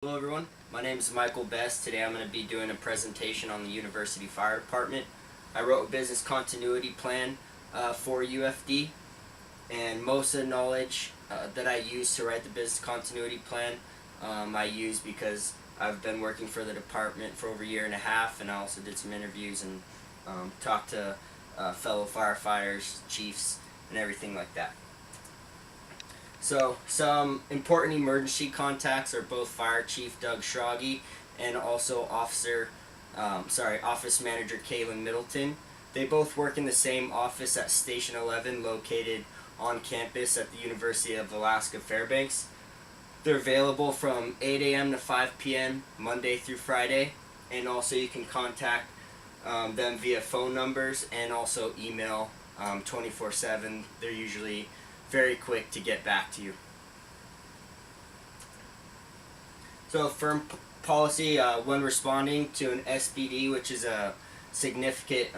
Hello everyone, my name is Michael Best. Today I'm going to be doing a presentation on the University Fire Department. I wrote a business continuity plan for UFD, and most of the knowledge that I use to write the business continuity plan I use because I've been working for the department for over a year and a half, and I also did some interviews and talked to fellow firefighters, chiefs, and everything like that. So, some important emergency contacts are both Fire Chief Doug Schrage and also Office Manager Kaylin Middleton. They both work in the same office at Station 11, located on campus at the University of Alaska Fairbanks. They're available from 8 a.m. to 5 p.m. Monday through Friday, and also you can contact them via phone numbers and also email 24/7. They're usually very quick to get back to you. So firm policy when responding to an SBD, which is a significant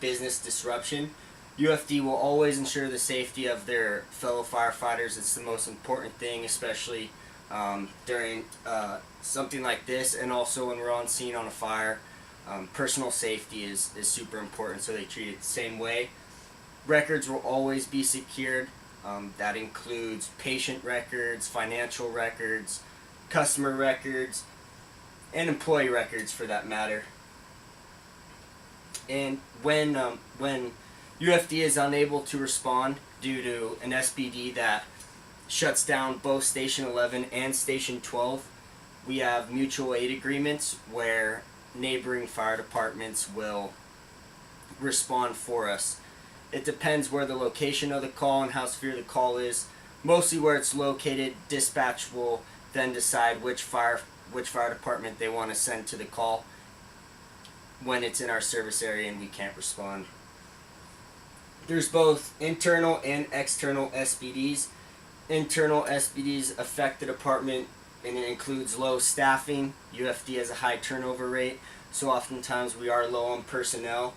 business disruption, UFD will always ensure the safety of their fellow firefighters. It's the most important thing, especially during something like this, and also when we're on scene on a fire. Personal safety is super important, so they treat it the same way. Records will always be secured. That includes patient records, financial records, customer records, and employee records for that matter. And when UFD is unable to respond due to an SBD that shuts down both Station 11 and Station 12, we have mutual aid agreements where neighboring fire departments will respond for us. It depends where the location of the call and how severe the call is. Mostly where it's located, dispatch will then decide which fire department they want to send to the call when it's in our service area and we can't respond. There's both internal and external SBDs. Internal SBDs affect the department, and it includes low staffing. UFD has a high turnover rate, so oftentimes we are low on personnel.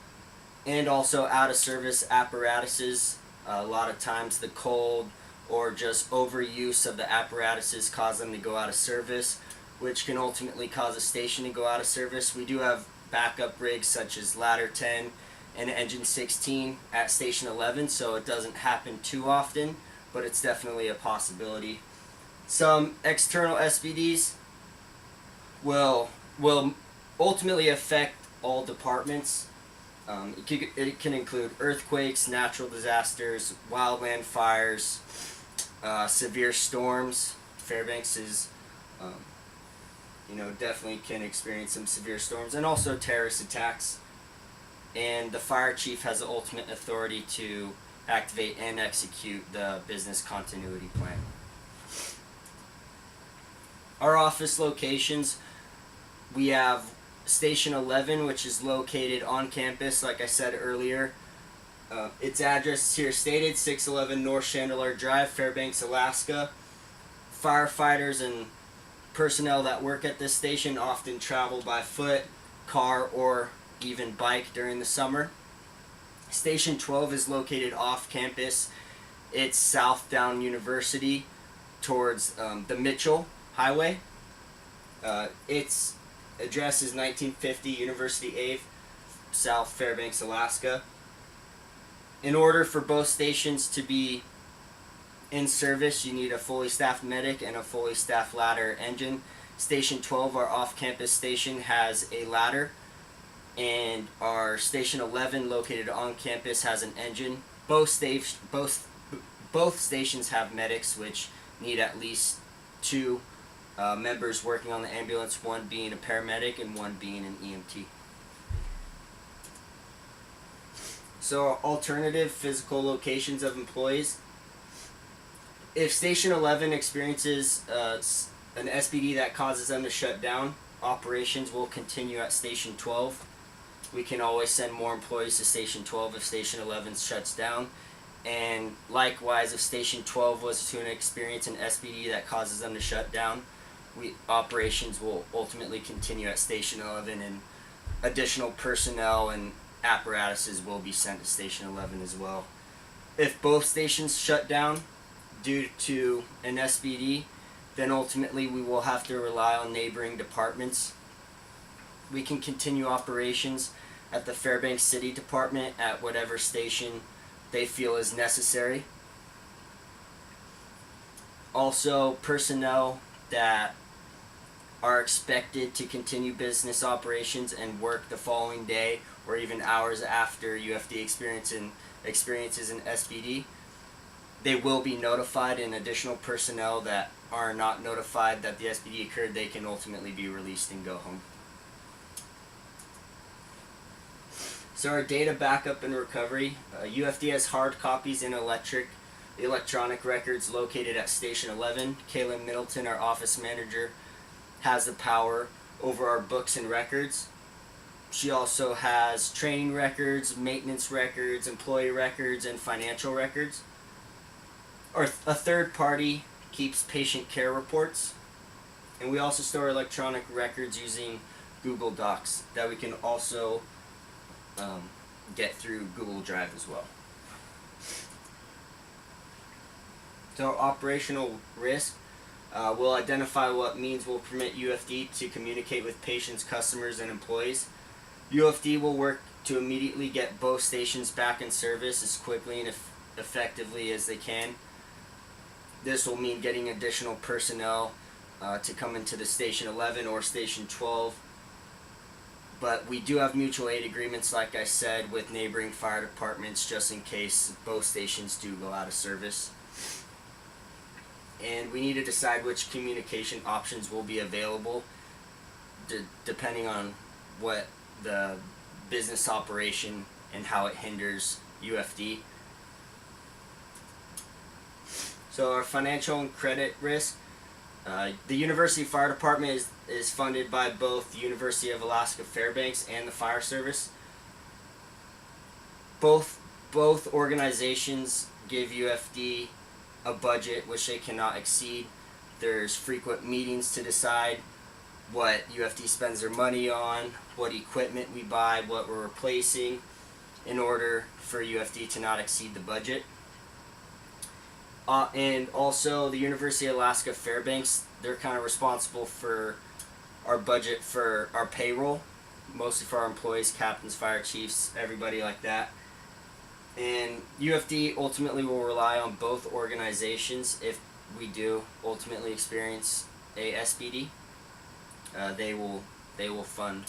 And also out of service apparatuses. A lot of times the cold or just overuse of the apparatuses cause them to go out of service, which can ultimately cause a station to go out of service. We do have backup rigs such as Ladder 10 and Engine 16 at Station 11, so it doesn't happen too often, but it's definitely a possibility. Some external SBDs will ultimately affect all departments. It can include earthquakes, natural disasters, wildland fires, severe storms. Fairbanks is, definitely can experience some severe storms, and also terrorist attacks. And the fire chief has the ultimate authority to activate and execute the business continuity plan. Our office locations, we have Station 11, which is located on campus, like I said earlier. Its address is here stated, 611 North Chandeleur Drive, Fairbanks, Alaska. Firefighters and personnel that work at this station often travel by foot, car, or even bike during the summer. Station 12 is located off campus. It's south down University towards the Mitchell Highway. Its address is 1950 University Ave, South Fairbanks, Alaska. In order for both stations to be in service, you need a fully staffed medic and a fully staffed ladder engine. Station 12, our off-campus station, has a ladder, and our Station 11, located on campus, has an engine. Both stations have medics, which need at least two members working on the ambulance, one being a paramedic and one being an EMT. So, alternative physical locations of employees. If Station 11 experiences an SBD that causes them to shut down, operations will continue at Station 12. We can always send more employees to Station 12 if Station 11 shuts down. And likewise, if Station 12 was to experience an SBD that causes them to shut down, operations will ultimately continue at Station 11, and additional personnel and apparatuses will be sent to Station 11 as well. If both stations shut down due to an SBD, then ultimately we will have to rely on neighboring departments. We can continue operations at the Fairbanks City Department at whatever station they feel is necessary. Also, personnel that are expected to continue business operations and work the following day or even hours after UFD experiences an SBD, they will be notified, and additional personnel that are not notified that the SBD occurred, they can ultimately be released and go home. So our data backup and recovery, UFD has hard copies and electronic records located at Station 11. Kaylin Middleton, our office manager, has the power over our books and records. She also has training records, maintenance records, employee records, and financial records. A third party keeps patient care reports. And we also store electronic records using Google Docs that we can also get through Google Drive as well. So operational risk, we'll identify what means will permit UFD to communicate with patients, customers, and employees. UFD will work to immediately get both stations back in service as quickly and effectively as they can. This will mean getting additional personnel to come into the Station 11 or Station 12. But we do have mutual aid agreements, like I said, with neighboring fire departments just in case both stations do go out of service. And we need to decide which communication options will be available depending on what the business operation and how it hinders UFD. So our financial and credit risk. The University Fire Department is funded by both the University of Alaska Fairbanks and the Fire Service. Both organizations give UFD a budget which they cannot exceed. There's frequent meetings to decide what UFD spends their money on, what equipment we buy, what we're replacing, in order for UFD to not exceed the budget. And also the University of Alaska Fairbanks, they're kind of responsible for our budget for our payroll, mostly for our employees, captains, fire chiefs, everybody like that. And UFD ultimately will rely on both organizations if we do ultimately experience a SBD. They will fund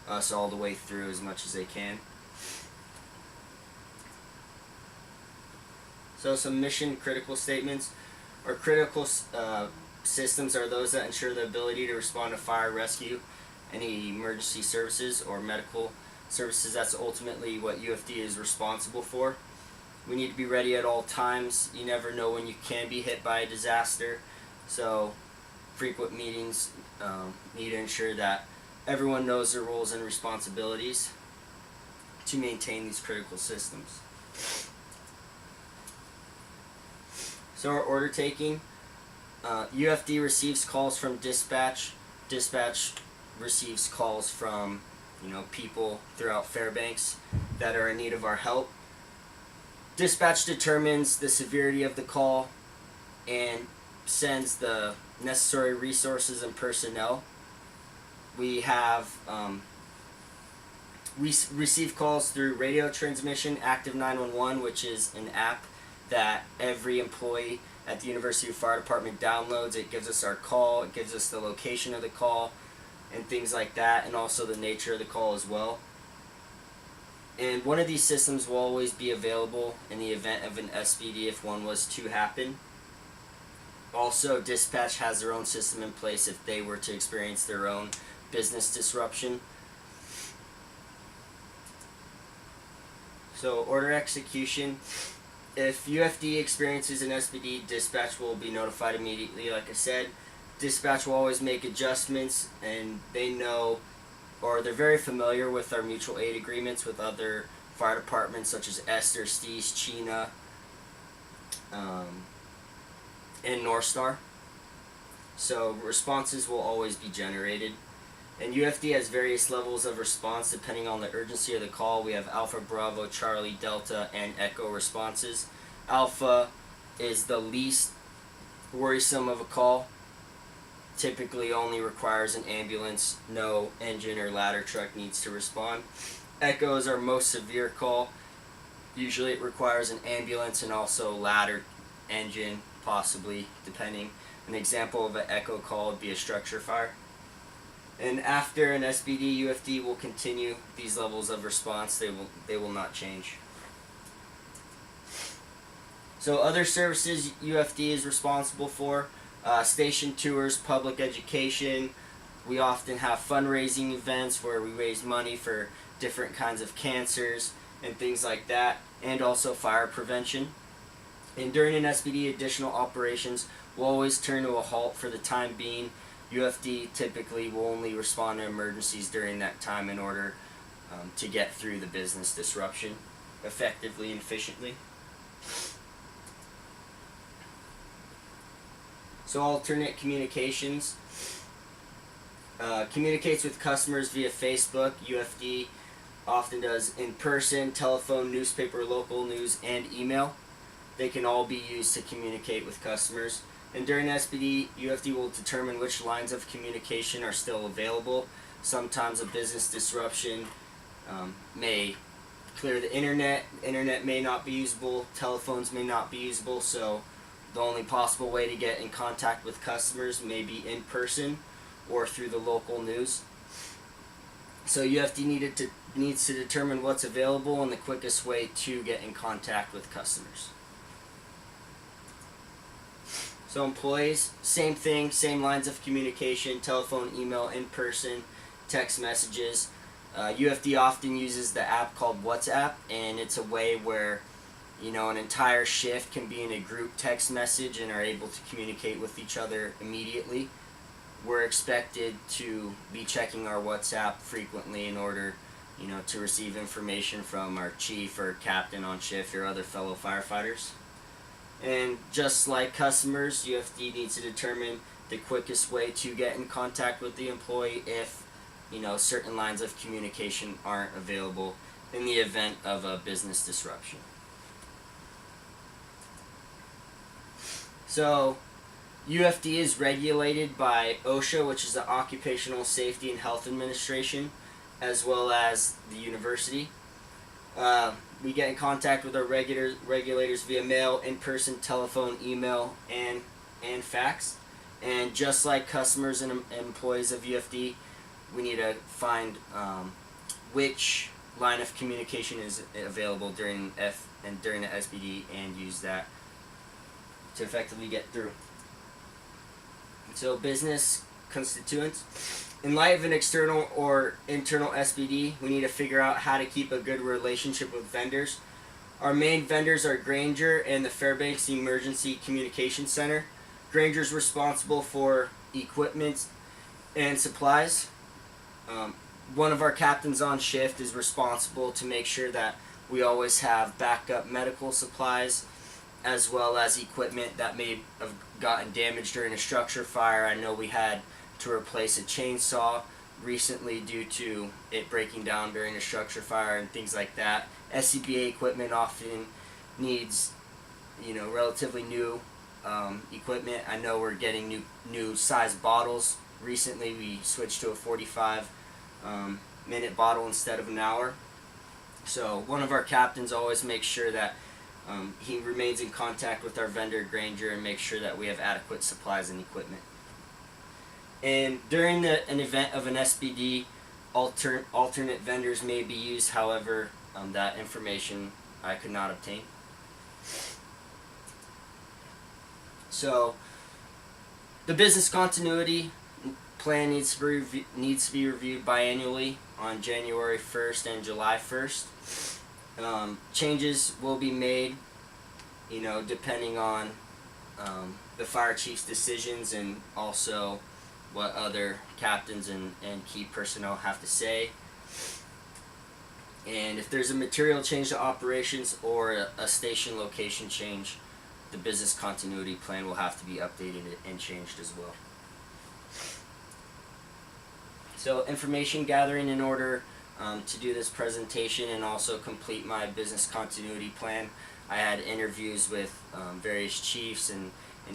us all the way through as much as they can. So some mission critical statements. Our critical systems are those that ensure the ability to respond to fire, rescue, any emergency services or medical services. That's ultimately what UFD is responsible for. We need to be ready at all times. You never know when you can be hit by a disaster. So frequent meetings need to ensure that everyone knows their roles and responsibilities to maintain these critical systems. So our order taking, UFD receives calls from dispatch. Dispatch receives calls from people throughout Fairbanks that are in need of our help. Dispatch determines the severity of the call and sends the necessary resources and personnel. We have we receive calls through radio transmission, Active 911, which is an app that every employee at the University Fire Department downloads. It gives us our call, it gives us the location of the call, and things like that, and also the nature of the call as well. And one of these systems will always be available in the event of an SBD if one was to happen. Also, dispatch has their own system in place if they were to experience their own business disruption. So order execution. If UFD experiences an SBD, dispatch will be notified immediately. Like I said, dispatch will always make adjustments, and they know, or they're very familiar with our mutual aid agreements with other fire departments such as Esther, Stees, Chena, and North Star. So responses will always be generated. And UFD has various levels of response depending on the urgency of the call. We have Alpha, Bravo, Charlie, Delta, and Echo responses. Alpha is the least worrisome of a call. typically only requires an ambulance. No engine or ladder truck needs to respond. Echo is our most severe call. Usually it requires an ambulance and also ladder, engine, possibly, depending. An example of an echo call would be a structure fire. And after an SBD, UFD will continue these levels of response. They will not change. So other services UFD is responsible for: station tours, public education. We often have fundraising events where we raise money for different kinds of cancers and things like that, and also fire prevention. And during an SBD, additional operations will always turn to a halt for the time being. UFD typically will only respond to emergencies during that time in order to get through the business disruption effectively and efficiently. So alternate communications. Communicates with customers via Facebook. UFD often does in person, telephone, newspaper, local news, and email. They can all be used to communicate with customers. And during SBD, UFD will determine which lines of communication are still available. Sometimes a business disruption may clear the internet. Internet may not be usable. Telephones may not be usable. So the only possible way to get in contact with customers may be in person or through the local news. So UFD needs to determine what's available and the quickest way to get in contact with customers. So employees, same thing, same lines of communication: telephone, email, in person, text messages. UFD often uses the app called WhatsApp, and it's a way where an entire shift can be in a group text message and are able to communicate with each other immediately. We're expected to be checking our WhatsApp frequently in order, to receive information from our chief or captain on shift or other fellow firefighters. And just like customers, UFD needs to determine the quickest way to get in contact with the employee if, certain lines of communication aren't available in the event of a business disruption. So, UFD is regulated by OSHA, which is the Occupational Safety and Health Administration, as well as the university. We get in contact with our regulators via mail, in-person, telephone, email, and fax. And just like customers and employees of UFD, we need to find which line of communication is available during the SBD and use that to effectively get through. So business constituents. In light of an external or internal SBD, we need to figure out how to keep a good relationship with vendors. Our main vendors are Grainger and the Fairbanks Emergency Communication Center. Grainger is responsible for equipment and supplies. One of our captains on shift is responsible to make sure that we always have backup medical supplies, as well as equipment that may have gotten damaged during a structure fire. I know we had to replace a chainsaw recently due to it breaking down during a structure fire and things like that. SCBA equipment often needs, relatively new equipment. I know we're getting new size bottles. Recently we switched to a 45 minute bottle instead of an hour. So one of our captains always makes sure that he remains in contact with our vendor Grainger and makes sure that we have adequate supplies and equipment. And during an event of an SBD, alternate vendors may be used. However, that information I could not obtain. So the business continuity plan needs to be reviewed biannually on January 1st and July 1st. Changes will be made, depending on the fire chief's decisions and also what other captains and key personnel have to say. And if there's a material change to operations or a station location change, the business continuity plan will have to be updated and changed as well. So information gathering in order to do this presentation and also complete my business continuity plan. I had interviews with various chiefs and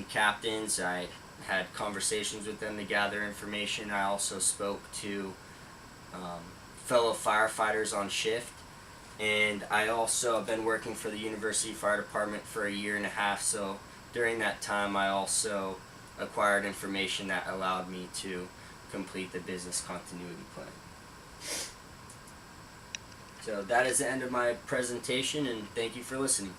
captains. I had conversations with them to gather information. I also spoke to fellow firefighters on shift, and I also have been working for the University Fire Department for a year and a half. So during that time, I also acquired information that allowed me to complete the business continuity plan. So that is the end of my presentation, and thank you for listening.